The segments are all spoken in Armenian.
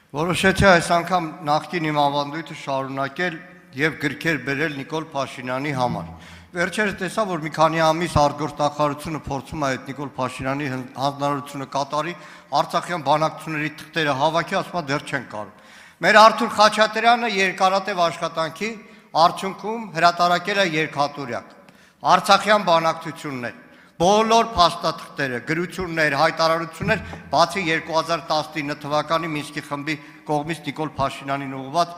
Որոշեցի այս անգամ նախկին իմ ավանդույթը շարունակել եւ գրքեր բերել Նիկոլ Փաշինյանի համար։ Վերջերս տեսա, որ մի քանի ամիս արտգործնախարարությունը փորձում է այդ Նիկոլ Փաշինյանի հանձնարարությունը կատարի, Արցախյան բանակցությունների թղթերը հավաքի, ասում է դեռ չեն կարող։ Մեր Արթուր Խաչատրյանը երկարատև աշխատանքի արդյունքում հրատարակել է երկհատորյակ Արցախյան բանակցություններ, բոլոր փաստաթղթերը, գրություններ, հայտարարություններ, բացի 2019 թվականի Մինսկի խմբի կողմից Նիկոլ Փաշինյանին ուղղված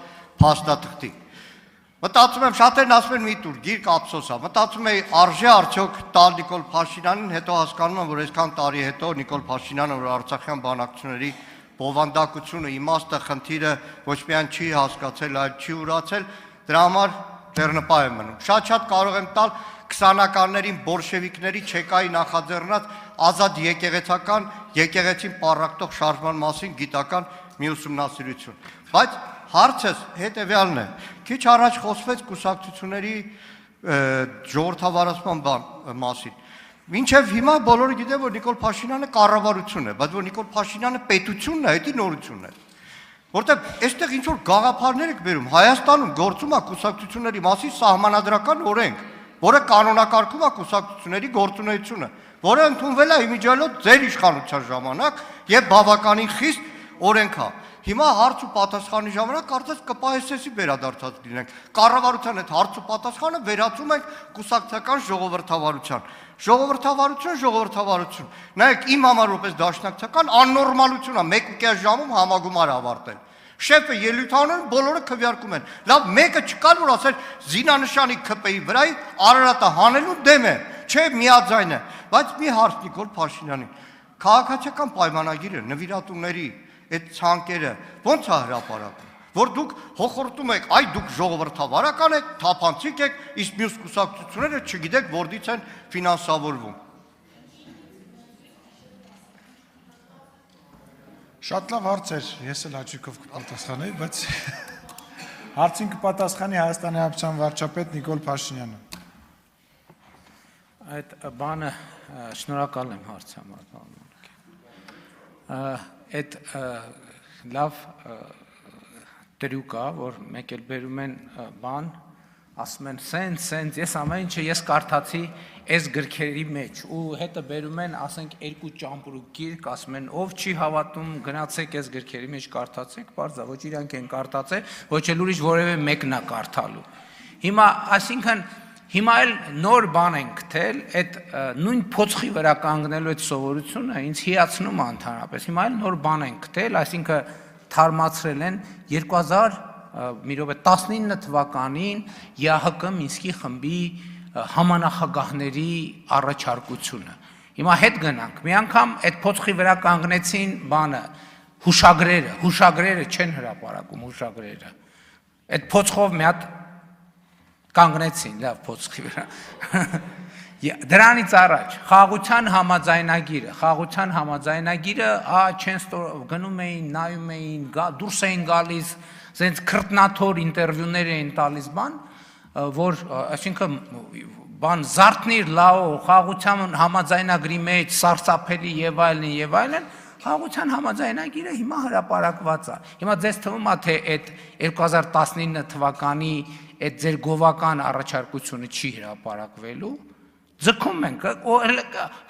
փաստաթղթի։ Մտածում եմ, շատերն ասում են մի տուր, գիրք ափսոս է, մտածում եմ արժե արդյոք տալ Նիկոլ Փաշինյանին, հետո հասկանում եմ, որ այսքան տարի հետո Նիկոլ Փաշինյանը, որ Արցախյան բանակցությունների բովանդակությունը, իմաստը, խնդիրը ոչ միայն չի հասկացել, այլ չի ուրացել, դրա համար ձեռնպահ եմ մնում։ Շատ կարող եմ տալ 20-ականներին բոլշևիկների չեկայի նախաձեռնած ազատ եկեղեցական, եկեղեցին պառակտող շարժման մասին գիտական մի ուսումնասիրություն։ Բայց հարցս հետևյալն է, քիչ առաջ խոսվեց կուսակցությունների ժողովրդավարացման մասին։ Մինչև հիմա բոլորը գիտեն, որ Նիկոլ Փաշինյանը կառավարություն է, բայց որ Նիկոլ Փաշինյանը պետությունն է, դա նորություն է։ Որտեղ այստեղ ինչ որ գաղափարներ եք բերում, Հայաստանում գործում է կուսակցությունների մասին սահմանադրական օրենք, որը կանոնակարգում է կուսակցությունների գործունեությունը, որը ընդունվել է իմիջիայլոց ձեր իշխանության ժամանակ եւ բավականին խիստ օրենք է։ Հիմա հարց ու պատասխանի ժամանակ կարծես ԿՊՍՍ-ի վերադարձած լինենք։ Կառավարության այդ հարց ու պատասխանը վերածում ենք կուսակցական ժողովրդավարության։ Ժողովրդավարություն։ Նայեք, իմ համար որպես դաշնակցական աննորմալություն է 1.5 ժամում համագումար ավարտել։ Շեֆը ելույթ անում, բոլորը քվեարկում են։ Լավ, մեկը չկար, որ ասել զինանշանի ԿՊ-ի վրայի Արարատը հանելու դեմ է, չէ, միաձայն է։ Բայց մի հարց Նիկոլ Փաշինյանին։ Քաղաքացիական պայմանագիրը, նվիրատուների այդ ցանկերը ո՞նց է հրապարակվում, որ դուք հոխորտում եք, այ դուք ժողովրդավարական եք, թափանցիկ եք, իսկ մյուս կուսակցությունները չգիտեք որտից են ֆինանսավորվում։ Շատ լավ հարց էր, ես էլ հաճույքով կպատասխանեի, բայց հարցին կպատասխանի Հայաստանի Հանրապետության վարչապետ Նիկոլ Փաշինյանը։ Այդ բանը շնորհակալ եմ հարցի համար։ Այդ լավ տրյուկ է, որ մեկ էլ բերում են բան, ասում են սենց, ես ամեն ինչը ես կարդացի այս գրքերի մեջ ու հետը բերում են, ասենք 2 ճամպրուկ գիրք, ասում են ով չի հավատում, գնացեք այս գրքերի մեջ կարդացեք, բարձա, ոչ իրանք են կարդացել, ոչ էլ ուրիշ որևէ մեկն է կարդալու։ Հիմա, այսինքն հիմա էլ նոր բան են գտել, այդ նույն փոცხի վրա կանգնելու այդ սովորությունը ինձ հիացնում է ընդհանրապես։ Հիմա էլ նոր բան են գտել, այսինքն թարմացրել են 2019 թվականին ԵԱՀԿ Մինսկի խմբի համանախագահների առաջարկությունը։ Հիմա հետ գնանք, մի անգամ այդ փոცხի վրա կանգնեցին բանը, հուշագրերը չեն հրապարակում հուշագրերը։ Այդ փոცხով մի հատ կանգնեցին, լավ փոცხի վրա։ Դրանից առաջ խաղաղության համաձայնագիրը, չեն գնում էին, նայում էին, դուրս էին գալիս, ասենց քրտնաթոր ինտերվյուներ էին տալիս բան, որ այսինքն բան զարթնիր լաո, խաղաղության համաձայնագրի մեջ սարսափելի եւ այլն, խաղաղության համաձայնագիրը հիմա հրապարակված է։ Հիմա ձեզ թվում է թե այդ 2019 թվականի այդ ձեր գովական առաջարկությունը չի հրապարակվելու, ձգում ենք,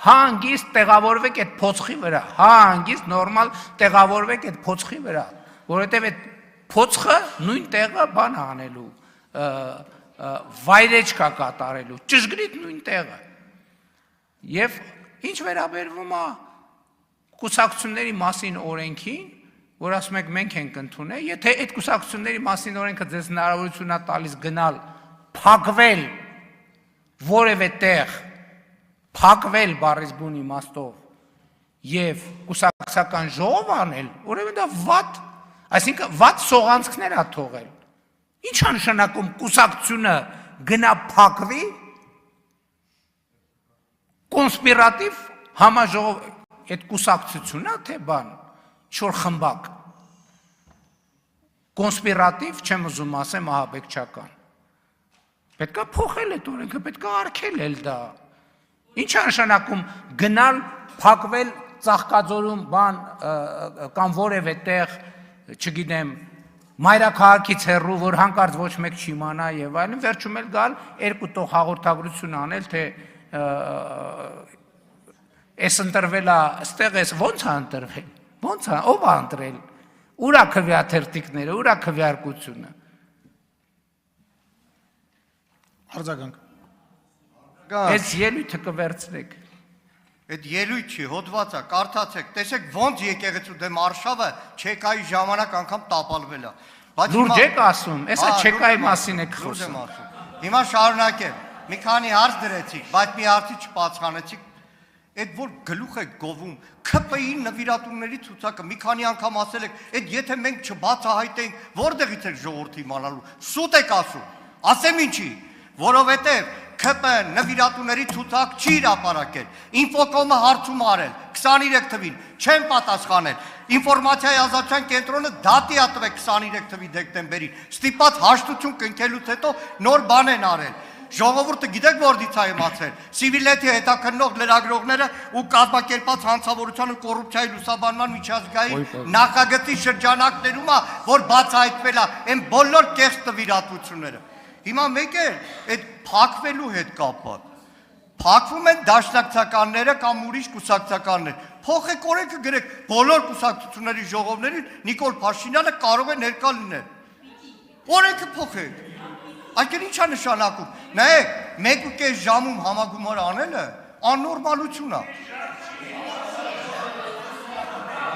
հանգիստ տեղավորվեք այդ փոცხի վրա, հանգիստ նորմալ տեղավորվեք այդ փոცხի վրա, որովհետև այդ փոცხը նույն տեղը բան անելու, վայրեջք կատարելու, ճշգրիտ նույն տեղը։ Եվ ինչ վերաբերվում է կուսակցությունների մասին օրենքին, որ ասում եք մենք ենք ընդունել, եթե այդ կուսակցությունների մասին օրենքը ձեզ հնարավորություն է տալիս գնալ, փակվել որևէ տեղ, փակվել բառից բուն իմաստով եւ կուսակցական ժողով անել, ուրեմն դա վատ, այսինքն վատ սողանցքներ է թողել։ Ինչ է նշանակում կուսակցությունը գնա փակվի, կոնսպիրատիվ համաժողով, այդ կուսակցությունն է թե բան, ինչ-որ խմբակ, կոնսպիրատիվ, չեմ ուզում ասեմ, ահաբեկչական։ Պետք է փոխել այդ օրենքը, պետք է արգել էլ դա։ Ինչ է նշանակում գնալ, փակվել Ծաղկաձորում բան կամ որևէ տեղ չգիտեմ, մայրաքաղաքից հեռու, որ հանկարծ ոչ մեկ չիմանա եւ այլն, վերջում էլ գալ երկու տող հաղորդագրություն անել, թե այս ընտրվելա, ստեղ էս ո՞նց է ընտրվել, ո՞նց է, ով է ընտրել, ուր է քվեաթերթիկները, ուր է քվեարկությունը։ Արձագանք։ Այս ելույթը կվերցնեք։ Այդ ելույթ չի, հոդվածը, կարդացեք, տեսեք ոնց եկեղեցու դեմ արշավը չեկայի ժամանակ անգամ տապալվել է։ Լուրջ եք ասում, էսա չեկայի մասին եք խոսում։ Հիմա շարունակեմ, մի քանի հարց դրեցիք, բայց մի հարցի չպատասխանեցիք, այդ որ գլուխ եք գովում, ՔՊԻ-ի նվիրատուների ցուցակը մի քանի անգամ ասել եք, այդ եթե մենք չբացահայտենք, որտեղից եք ժողովրդի իմանալու, սուտ եք ասում, ասեմ ինչի, որովհետև ՔՊ նվիրատուների ցուցակ չի հրապարակել, Ինֆոկոմը հարցում արել, 23 թվին, չեն պատասխանել, Ինֆորմացիայի ազատության կենտրոնը դատի է տվել 23 թվի դեկտեմբերին, ստիպած հաշտություն կնքելուց հետո նոր բան են արել, ժողովուրդը գիտեք որտից է իմացել, Սիվիլեթի հետաքննող լրագրողները ու կազմակերպած հանցավորության ու կոռուպցիայի լուսաբանման միջազգային նախագծի շրջանակներում է, որ բացահայտվել է այն բոլոր կեղծ նվիրատվությունները։ Հիմա մեկ է այդ փակվելու հետ կապը։ Փակվում են դաշնակցականները կամ ուրիշ կուսակցականներ։ Փոխեք օրենքը գրեք բոլոր կուսակցությունների ժողովներին Նիկոլ Փաշինյանը կարող է ներկա լինել։ Օրենքը փոխեք։ Այսինքն ի՞նչ է նշանակում։ Նայեք, 1.5 ժամում համագումար անելը աննորմալություն է։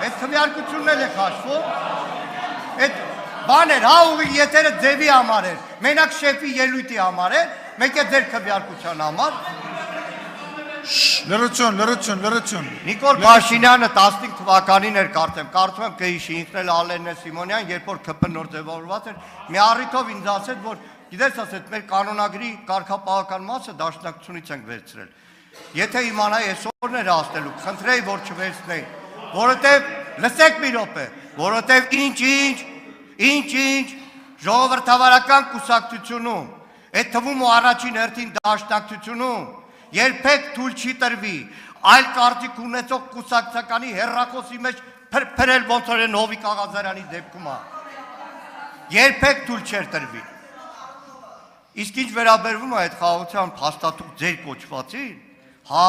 Այդ քվեարկությունն էլ է քաշվում։ Այդ բաներ, հա ուղի եթերը ձևի համար էր, մենակ շեֆի ելույթի համար էր, մեկ է ձեր քվեարկության համար։ Լրություն։ Նիկոլ Փաշինյանը 15 թվականին էր կարծում եմ կհիշի, ինքն էլ Ալենն է Սիմոնյան, երբ որ ՔՊ նոր ձևավորված էր, մի առիթով ինձ ասեց, որ գիտես ասեց, մեր կանոնագրի կարգապահական մասը դաշնակցությունից ենք վերցրել։ Եթե իմանայի այսօրն էր ասելու, խնդրեի, որ չվերցնեի, որովհետև լսեք մի րոպե, որովհետև ինչ ժողովրդավարական կուսակցությունում, այդ թվում ու առաջին հերթին դաշնակցությունում երբեք թույլ չի տրվի այլ կարծիք ունեցող կուսակցականի հեռախոսի մեջ փրփրել ոնց որ են Հովիկ Աղազարյանի դեպքում է։ Երբեք թույլ չէր տրվի։ Իսկ ինչ վերաբերվում է այդ խաղաղության փաստաթուղթ ձեր կոչվածին, հա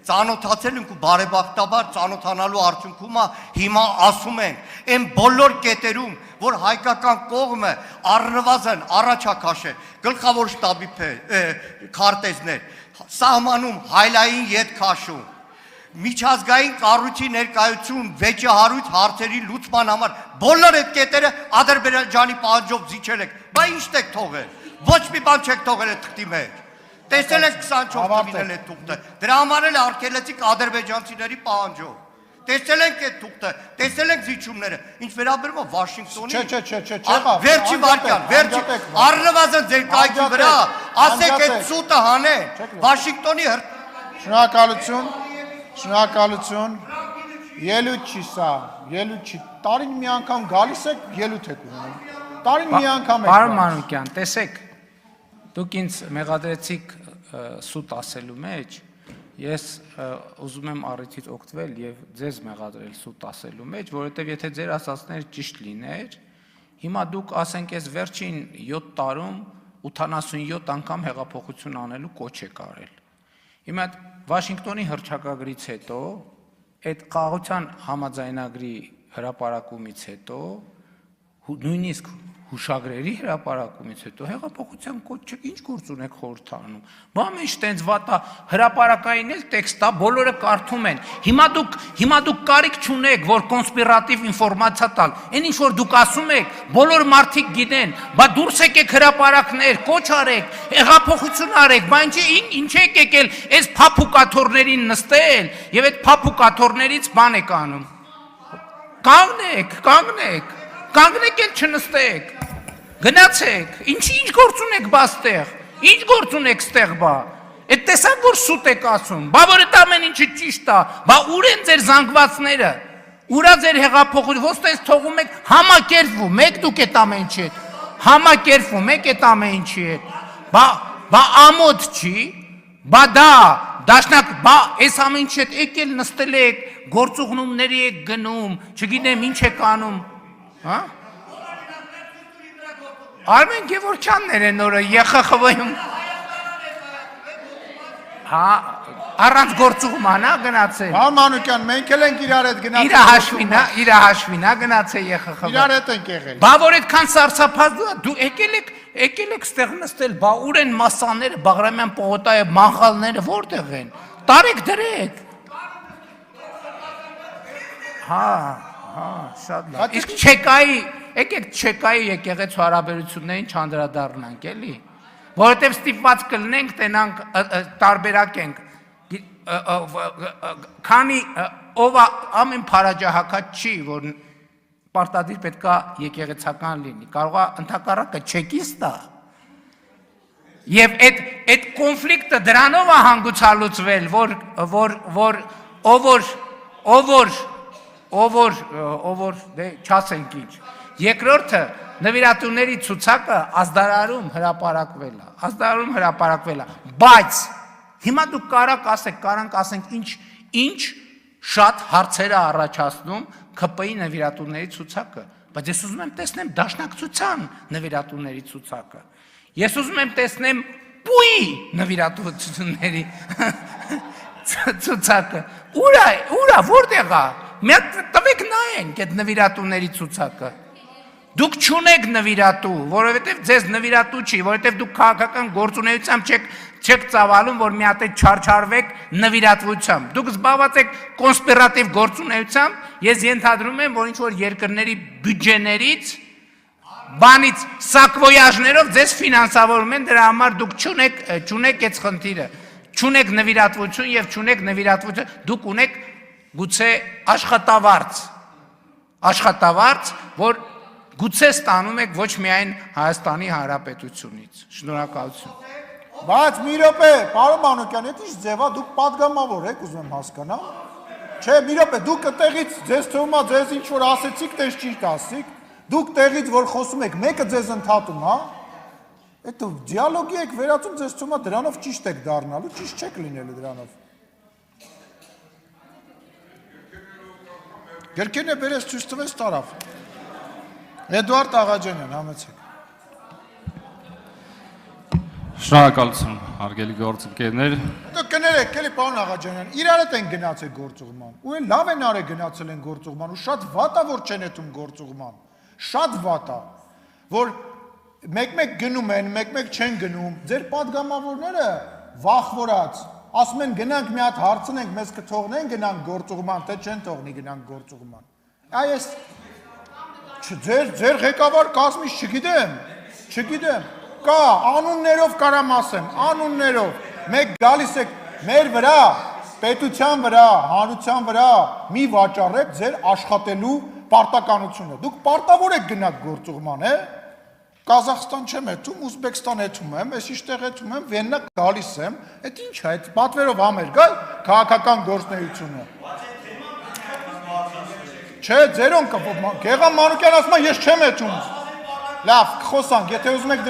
ծանոթացել ենք ու բարեբախտաբար ծանոթանալու արդյունքում հիմա ասում ենք այն բոլոր կետերում, որ հայկական կողմը առնվազն առաջ է քաշել գլխավոր շտաբի քարտեզներ, սահմանում հայլային ետ քաշում, միջազգային կառույցի ներկայություն վեճահարույց հարցերի լուծման համար բոլոր այդ կետերը Ադրբեջանի պահանջով զիջել եք, բա ի՞նչ եք թողել, ոչ մի բան չեք թողել այդ թղթի մեջ։ Տեսել եք 24 թվին էլ այդ թուղթը, դրա համար էլ արգելեցիք ադրբեջանցիների պահանջով։ Տեսել ենք այդ թուղթը, տեսել ենք զիջումները, ինչ վերաբերում է Վաշինգտոնի։ Վերջի վարքյան, առնվազն ձեր կայքի վրա, ասեք այդ սուտը հանեն, Վաշինգտոնի Շնորհակալություն, ելույթ չի սա, ելույթ չի, տարին մի անգամ գալիս եք, ելույթ եք ունում, տարին մի անգամ եք։ Պարոն Մանուկյան, տեսեք, դուք ինձ մեղադրեցիք սուտ ասելու մեջ, ես ուզում եմ առիթից օգտվել եւ ձեզ մեղադրել սուտ ասելու մեջ, որովհետեւ եթե ձեր ասածները ճիշտ լիներ, հիմա դուք ասենք այս վերջին 7 տարում 87 անգամ հեղափոխություն անելու կոչ եք արել։ Հիմա Վաշինգտոնի հռչակագրից հետո, այդ խաղաղության համաձայնագրի հրապարակումից հետո, նույնիսկ հուշագրերի հրապարակումից հետո հեղափոխության կոչը ինչ գործ ունեք խորհրդանում։ Բա մեջ տենց վատա հրապարակային էլ տեքստ է, բոլորը կարդում են։ Հիմա դուք կարիք չունեք, որ կոնսպիրատիվ ինֆորմացիա տալ։ Այն ինչ որ դուք ասում եք, բոլոր մարդիկ գիտեն, բա դուրս եկեք հրապարակներ, կոչ արեք, հեղափոխություն արեք, բա ինչ եք եկել այս փափուկաթորներին նստել եւ այդ փափուկաթորներից բան եք անում։ Կանգնեք էլ չնստեք, գնացեք, ինչ գործ ունեք բա ստեղ, ինչ գործ ունեք ստեղ բա, այդ տեսակ որ սուտ եք ասում, բա որ այդ ամեն ինչը ճիշտ է, բա ուր են ձեր զանգվածները, ուրա ձեր հեղափոխություն, ոնց տես թողում եք համակերպվում, եք դուք այդ ամեն ինչի հետ, համակերպվում եք այդ ամեն ինչի հետ, բա ամոթ չի, բա դաշնակ, բա այս ամեն ինչ եկել նստել եք, գործուղնումների եք գնում, չգիտեմ ինչ եք անում, հա? Արմեն Գևորգյաններ են օրը ԵԽԽՎ-ում։ Հա, առանց գործուղման հա գնացել։ Պարոն Մանուկյան, մենք էլ ենք իրար հետ գնացել։ Իր հաշվին հա գնացել ԵԽԽՎ։ Իրար հետ ենք եղել։ Բա որ այդքան սարսափած դու եկել եք ստեղ նստել, բա ուր են մասաները, Բաղրամյան պողոտայի մանգալները որտեղ են։ Տարեք դրեք։ Հա, շատ լավ։ Իսկ չեկայի, եկեք չեկայի եկեղեցու հարաբերություններին չանդրադառնանք, էլի։ Որովհետև ստիպված կլինենք, տենանք տարբերակենք։ Քանի ով ամեն փարաջահակած չի, որ պարտադիր պետքա եկեղեցական լինի, կարող է ընդհակառակը չեկիստա։ Եվ այդ կոնֆլիկտը դրանով է հանգուցալուծվել, որ դե չասենք ինչ։ Երկրորդը նվիրատուների ցուցակը ազդարարում հրապարակվել է, բայց հիմա դուք կարանք ասենք ինչ շատ հարցեր է առաջացնում ՔՊ-ի նվիրատուների ցուցակը, բայց ես ուզում եմ տեսնեմ դաշնակցության նվիրատուների ցուցակը։ Ես ուզում եմ տեսնեմ ՊՈՒ-ի նվիրատվությունների ցուցակը։ Ուրա, որտեղ է։ Մի տվեք նայենք այդ նվիրատուների ցուցակը։ Դուք չունեք նվիրատու, որովհետև ձեզ նվիրատու չի, որովհետև դուք քաղաքական գործունեությամբ չեք ծավալում, որ մի հատ չարչարվեք նվիրատվությամբ։ Դուք զբաղված եք կոնսպիրատիվ գործունեությամբ, ես ենթադրում եմ, որ ինչ-որ երկրների բյուջեներից, բանից սակվոյաժներով ձեզ ֆինանսավորում են, դրա համար դուք չունեք այդ խնդիրը, չունեք նվիրատվություն եւ չունեք նվիրատվություն, դուք ունեք գուցե աշխատավարձ, որ գուցե ստանում եք ոչ միայն Հայաստանի Հանրապետությունից։ Շնորհակալություն։ Բայց մի րոպե, պարոն Մանուկյան, այդ ինչ ձև է, դուք падգամավոր եք, ուզում եմ հասկանալ։ Չէ, մի րոպե, դուք տեղից ձեզ թվում է, ձեզ ինչ որ ասեցիք, դες ճիշտ ասիք, դուք տեղից որ խոսում եք, մեկը ձեզ ընդհատում, հա։ Այդ դիալոգի եք վերածում, ձեզ թվում է դրանով ճիշտ եք դառնալու, ճիշտ չեք լինելու դրանով։ Գրքերն է բերես ցույց տվես տարավ։ Էդուարդ Աղաջանյան, համեցեք։ Շնորհակալություն, հարգելի գործընկերներ։ Դուք կներեք, էլի պարոն Աղաջանյան, իրար հետ են գնացել գործուղման։ Ու են լավ են արել գնացել են գործուղման, ու շատ վատ է որ չեն եթում գործուղման։ Շատ վատ է, որ մեկ-մեկ գնում են, մեկ-մեկ չեն գնում։ Ձեր падգամավորները վախվորած, ասում են գնանք մի հատ հարցնենք, մեզ կթողնեն գնանք գործուղման, թե չեն թողնի գնանք գործուղման։ Այս ձեր ղեկավար կազմից չգիտեմ, կա, անուններով կարամ ասեմ, անուններով, մեկ գալիս եք մեր վրա, պետության վրա, հանրության վրա, մի վաճառեք ձեր աշխատելու պարտականությունը, դուք պարտավոր եք գնաք գործուղման, Կազախստան չեմ եթում, Ուզբեկստան եթում եմ, ես իշտեղ եթում եմ, Վիեննա գալիս եմ, այդ ինչ է, այդ պատվերով համեր գալ, քաղաքական գործնեությունը։ Չէ, ձերոն Գեգամ Մանուկյան ասում է, ես չեմ եթում։ Լավ, խոսանք, եթե ուզում եք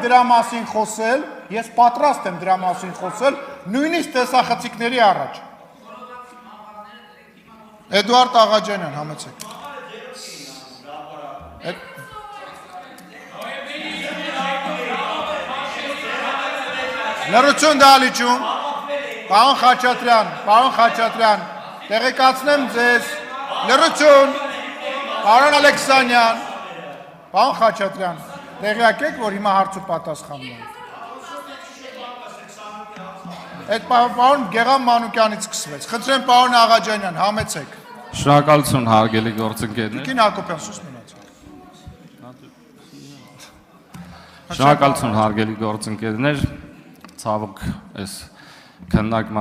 դրա մասին խոսել, ես պատրաստ եմ դրա մասին խոսել, նույնիսկ տեսախցիկների առաջ։ Էդուարդ Աղաջանյան, համեցեք։ Լրություն դալիճում, պարոն Խաչատրյան, տեղեկացնեմ ձեզ, լրություն, պարոն Ալեքսանյան, պարոն Խաչատրյան, տեղյակ եք, որ հիմա հարց ու պատասխանն է։ Այդ պարոն Գեգամ Մանուկյանից սկսվեց, խնդրեմ պարոն Աղաջանյան, համեցեք։ Շնորհակալություն, հարգելի գործընկերներ։ Տիկին Հակոբյան, սուս մնացեք։ Շնորհակալություն, հարգելի գործընկերներ, ցավոք այս քննարկման